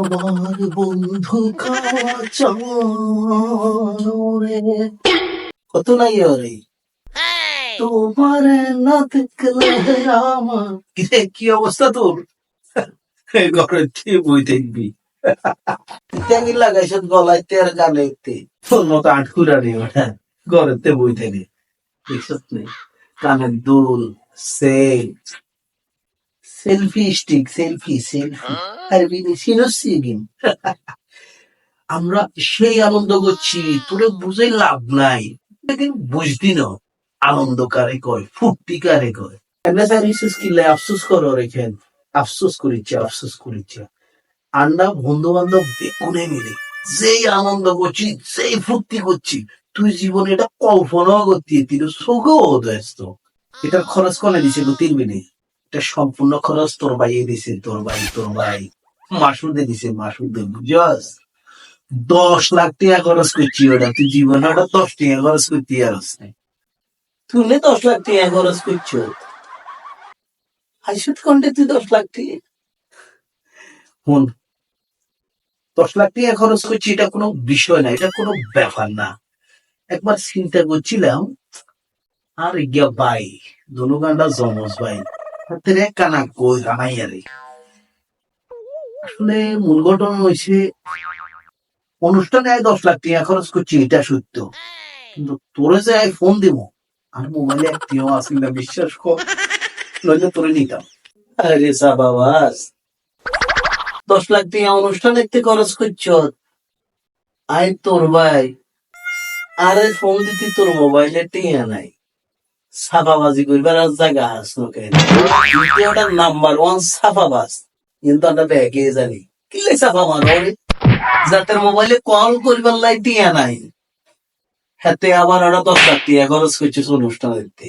আমার বন্ধু খাওয়া চরে কত নাই রে তোমার না দেখলে আমার কিরে কি অবস্থা তোর ঘরে ঠিক বই দেখবি ত্যাগি লাগাইছ গলায় তের গালে তোর মতো আটকুরা রে ওটা ঘরেতে বই থাকে দেখছত নেই কানের দুল সেলফি স্টিক সেলফি আর সিনসি আমরা সেই আনন্দ করছি তোরে বুঝে লাভ নাই বুঝতি না আনন্দ কারে কয় ফুর্তি কারে কয় কিনলে আফসোস করো রেখেন আফসোস করিচ্ছে আন্ডা বন্ধু বান্ধব বেকুনে মিলে যেই আনন্দ করছি সেই ফুর্তি করছি তুই জীবনে এটা কল্পনাও করতি তুই চোখও ব্যস্ত এটার খরচ কনে দিছে 2-3 মিনিট এটা সম্পূর্ণ খরচ তোর ভাইয়ে দিছে তোর ভাই মাসুদে দিছে মাসুদে বুঝস 10 লাখ টাকা খরচ করছি ওটা তুই জীবনে ওটা 10 টাকা খরচ করতে পারস না তুই 10 লাখ টাকা খরচ করছো আইসুট কন্টে তুই 10 লাখ টাকা হুন 10 লাখ টাকা খরচ করছি এটা কোনো বিষয় না এটা কোনো ব্যাপার না একবার চিন্তা করছিলাম আর গিয়া ভাই দনুগান্ডা জমজ ভাই হাতের এক কানা কই কানাই আরে আসলে মূল ঘটনা হয়েছে অনুষ্ঠানে 10 লাখ টাকা খরচ করছি এটা সত্য কিন্তু তোরে যে ফোন দিব আর মোবাইলে একটিও আসিল না বিশ্বাস কর নইলে তোরে নিতাম আরে সাবাবাস 10 লাখ টাকা অনুষ্ঠান দেখতে খরচ করছ আই তোর ভাই আরে ফোন দিতি তোর মোবাইলে টিয়া নাই সাফাবাজি করবার আর জায়গা হাস ওটার নাম্বার 1 সাফাবাজ কিন্তু আমরা ব্যাগে জানি কিলে সাফা মানো যাতে মোবাইলে কল করবার লাই টিয়া নাই হাতে আবার ওরা 10 লাখ টাকা খরচ করছিস অনুষ্ঠান দেখতে